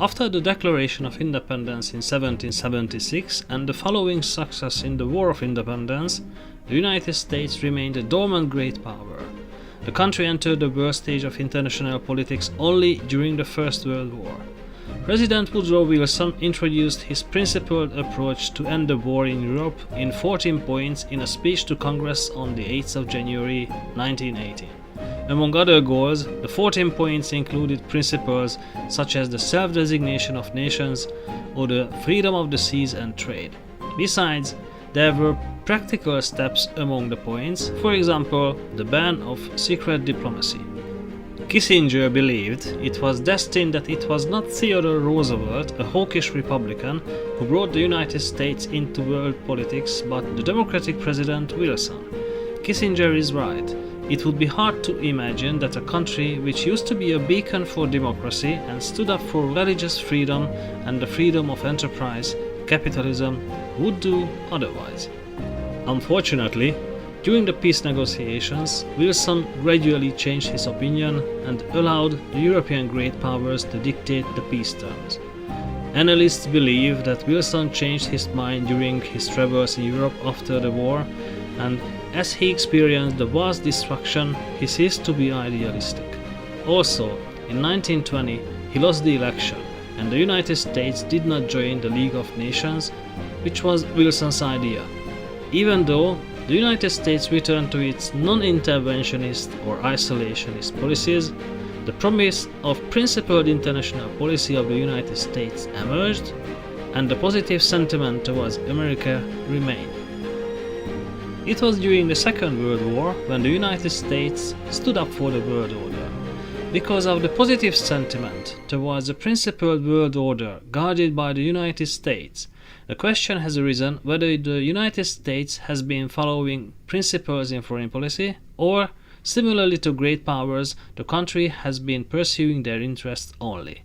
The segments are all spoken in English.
After the Declaration of Independence in 1776 and the following success in the War of Independence, the United States remained a dormant great power. The country entered the world stage of international politics only during the First World War. President Woodrow Wilson introduced his principled approach to end the war in Europe in 14 points in a speech to Congress on the 8th of January 1918. Among other goals, the 14 points included principles such as the self-designation of nations or the freedom of the seas and trade. Besides, there were practical steps among the points, for example, the ban of secret diplomacy. Kissinger believed it was destined that it was not Theodore Roosevelt, a hawkish Republican, who brought the United States into world politics, but the Democratic President Wilson. Kissinger is right. It would be hard to imagine that a country which used to be a beacon for democracy and stood up for religious freedom and the freedom of enterprise, capitalism, would do otherwise. Unfortunately, during the peace negotiations, Wilson gradually changed his opinion and allowed the European great powers to dictate the peace terms. Analysts believe that Wilson changed his mind during his travels in Europe after the war, and as he experienced the vast destruction, he ceased to be idealistic. Also, in 1920, he lost the election, and the United States did not join the League of Nations, which was Wilson's idea. Even though the United States returned to its non-interventionist or isolationist policies, the promise of principled international policy of the United States emerged, and the positive sentiment towards America remained. It was during the Second World War when the United States stood up for the world order. Because of the positive sentiment towards the principled world order guarded by the United States, the question has arisen whether the United States has been following principles in foreign policy, or, similarly to great powers, the country has been pursuing their interests only.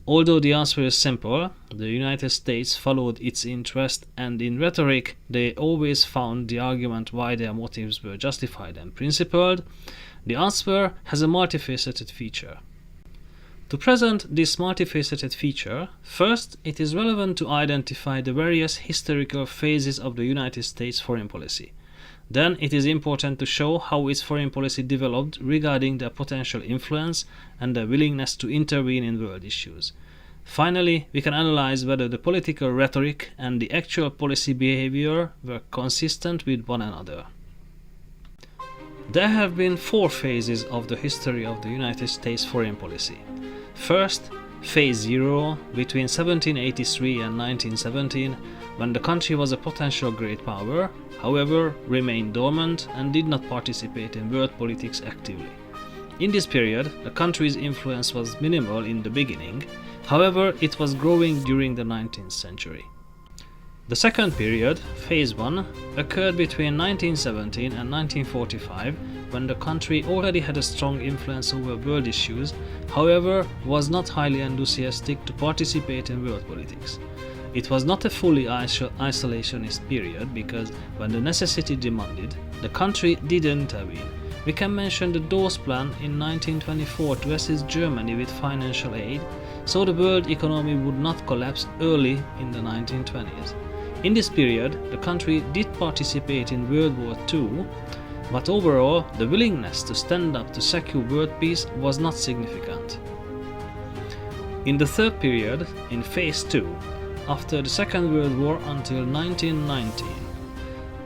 Although the answer is simple, the United States followed its interest, and in rhetoric they always found the argument why their motives were justified and principled, the answer has a multifaceted feature. To present this multifaceted feature, first it is relevant to identify the various historical phases of the United States foreign policy. Then it is important to show how its foreign policy developed regarding their potential influence and their willingness to intervene in world issues. Finally, we can analyze whether the political rhetoric and the actual policy behavior were consistent with one another. There have been four phases of the history of the United States foreign policy. First, Phase 0 between 1783 and 1917, when the country was a potential great power, however, remained dormant and did not participate in world politics actively. In this period, the country's influence was minimal in the beginning, however, it was growing during the 19th century. The second period, Phase 1, occurred between 1917 and 1945, when the country already had a strong influence over world issues, however, was not highly enthusiastic to participate in world politics. It was not a fully isolationist period because, when the necessity demanded, the country did intervene. We can mention the Dawes Plan in 1924 to assist Germany with financial aid, so the world economy would not collapse early in the 1920s. In this period, the country did participate in World War II, but overall, the willingness to stand up to secure world peace was not significant. In the third period, in Phase 2, after the Second World War until 1919,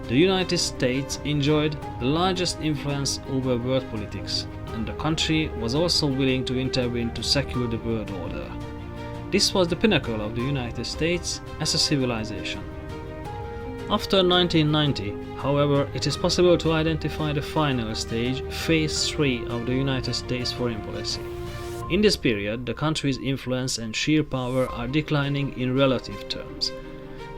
the United States enjoyed the largest influence over world politics, and the country was also willing to intervene to secure the world order. This was the pinnacle of the United States as a civilization. After 1990, however, it is possible to identify the final stage, Phase 3 of the United States foreign policy. In this period, the country's influence and sheer power are declining in relative terms.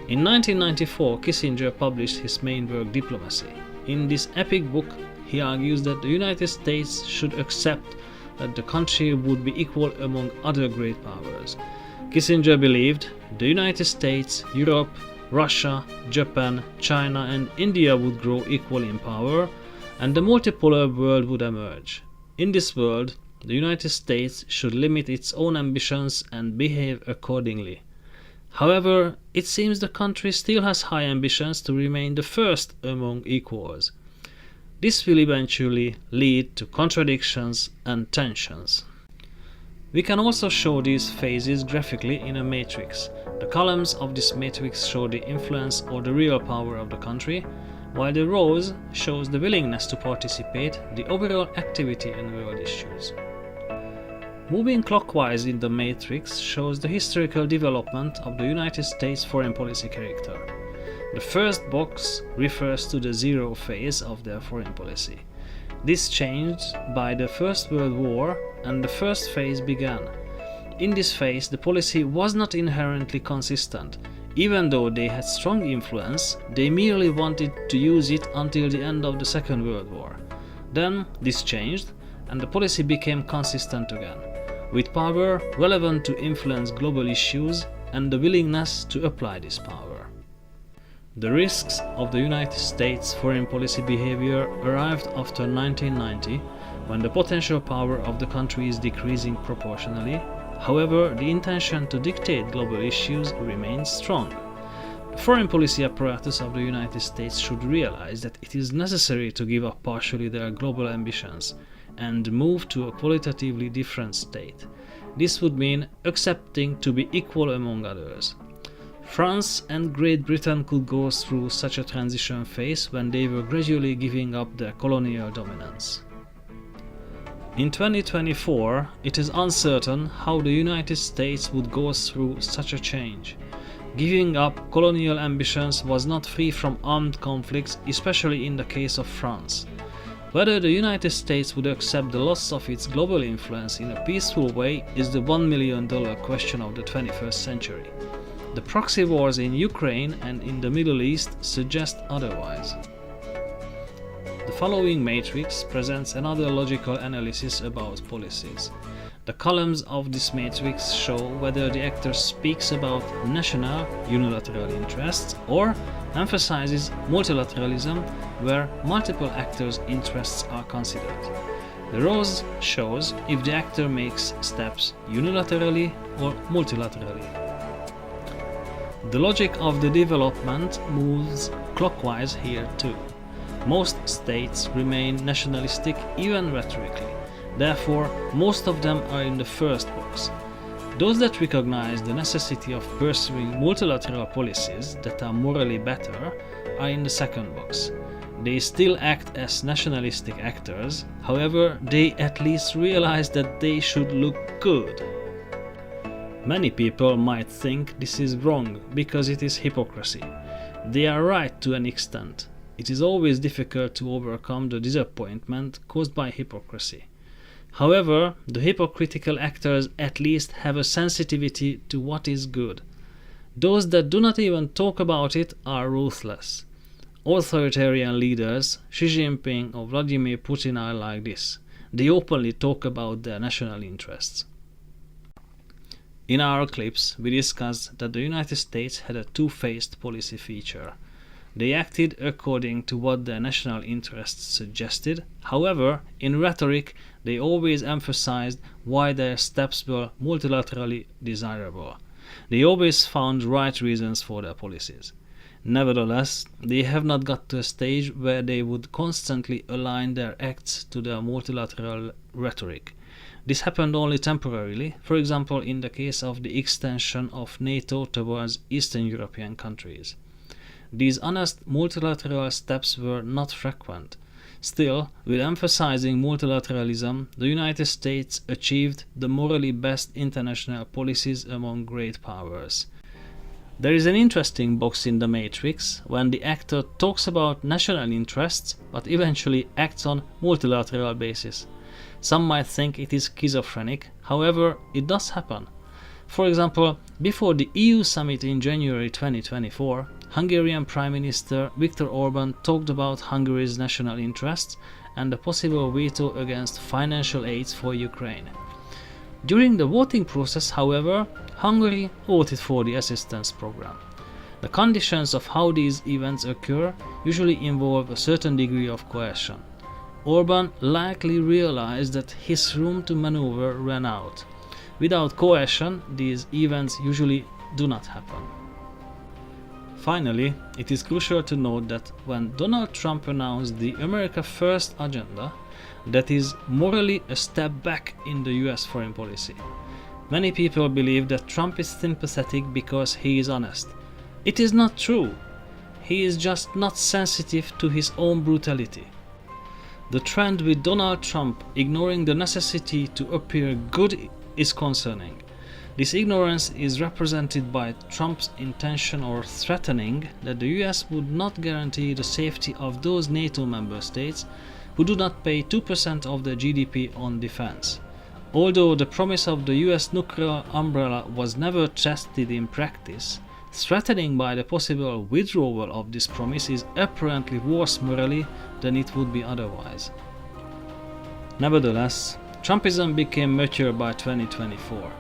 In 1994, Kissinger published his main work, Diplomacy. In this epic book, he argues that the United States should accept that the country would be equal among other great powers. Kissinger believed the United States, Europe, Russia, Japan, China and India would grow equal in power, and the multipolar world would emerge. In this world, the United States should limit its own ambitions and behave accordingly. However, it seems the country still has high ambitions to remain the first among equals. This will eventually lead to contradictions and tensions. We can also show these phases graphically in a matrix. The columns of this matrix show the influence or the real power of the country, while the rows shows the willingness to participate, the overall activity in world issues. Moving clockwise in the matrix shows the historical development of the United States foreign policy character. The first box refers to the zero phase of their foreign policy. This changed by the First World War and the first phase began. In this phase, the policy was not inherently consistent. Even though they had strong influence, they merely wanted to use it until the end of the Second World War. Then this changed, and the policy became consistent again, with power relevant to influence global issues and the willingness to apply this power. The risks of the United States foreign policy behavior arrived after 1990, when the potential power of the country is decreasing proportionally. However, the intention to dictate global issues remains strong. The foreign policy apparatus of the United States should realize that it is necessary to give up partially their global ambitions and move to a qualitatively different state. This would mean accepting to be equal among others. France and Great Britain could go through such a transition phase when they were gradually giving up their colonial dominance. In 2024, it is uncertain how the United States would go through such a change. Giving up colonial ambitions was not free from armed conflicts, especially in the case of France. Whether the United States would accept the loss of its global influence in a peaceful way is the $1 million question of the 21st century. The proxy wars in Ukraine and in the Middle East suggest otherwise. The following matrix presents another logical analysis about policies. The columns of this matrix show whether the actor speaks about national, unilateral interests or emphasizes multilateralism where multiple actors' interests are considered. The rows shows if the actor makes steps unilaterally or multilaterally. The logic of the development moves clockwise here too. Most states remain nationalistic even rhetorically. Therefore, most of them are in the first box. Those that recognize the necessity of pursuing multilateral policies that are morally better are in the second box. They still act as nationalistic actors, however, they at least realize that they should look good. Many people might think this is wrong because it is hypocrisy. They are right to an extent. It is always difficult to overcome the disappointment caused by hypocrisy. However, the hypocritical actors at least have a sensitivity to what is good. Those that do not even talk about it are ruthless. Authoritarian leaders, Xi Jinping or Vladimir Putin, are like this. They openly talk about their national interests. In our clips, we discussed that the United States had a two-phased policy feature. They acted according to what their national interests suggested. However, in rhetoric, they always emphasized why their steps were multilaterally desirable. They always found right reasons for their policies. Nevertheless, they have not got to a stage where they would constantly align their acts to their multilateral rhetoric. This happened only temporarily, for example in the case of the extension of NATO towards Eastern European countries. These honest multilateral steps were not frequent. Still, with emphasizing multilateralism, the United States achieved the morally best international policies among great powers. There is an interesting box in the matrix when the actor talks about national interests but eventually acts on multilateral basis. Some might think it is schizophrenic, however, it does happen. For example, before the EU summit in January 2024, Hungarian Prime Minister Viktor Orbán talked about Hungary's national interests and the possible veto against financial aid for Ukraine. During the voting process, however, Hungary voted for the assistance program. The conditions of how these events occur usually involve a certain degree of coercion. Orban likely realized that his room to maneuver ran out. Without coercion, these events usually do not happen. Finally, it is crucial to note that when Donald Trump announced the America First agenda, that is morally a step back in the US foreign policy. Many people believe that Trump is sympathetic because he is honest. It is not true. He is just not sensitive to his own brutality. The trend with Donald Trump ignoring the necessity to appear good is concerning. This ignorance is represented by Trump's intention or threatening that the US would not guarantee the safety of those NATO member states who do not pay 2% of their GDP on defense. Although the promise of the US nuclear umbrella was never tested in practice, threatening by the possible withdrawal of this promise is apparently worse morally than it would be otherwise. Nevertheless, Trumpism became mature by 2024.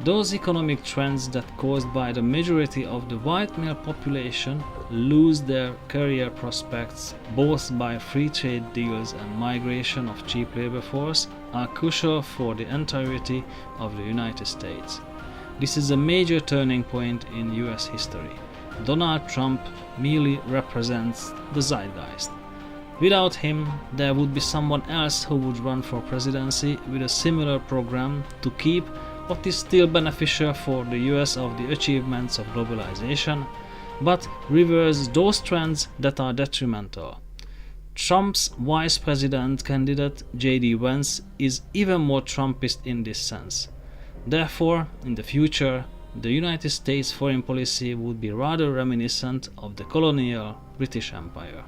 Those economic trends that caused by the majority of the white male population lose their career prospects both by free trade deals and migration of cheap labor force are crucial for the entirety of the United States. This is a major turning point in US history. Donald Trump merely represents the zeitgeist. Without him, there would be someone else who would run for presidency with a similar program to keep what is still beneficial for the US of the achievements of globalization, but reverse those trends that are detrimental. Trump's vice president candidate J.D. Vance is even more Trumpist in this sense. Therefore, in the future, the United States foreign policy would be rather reminiscent of the colonial British Empire.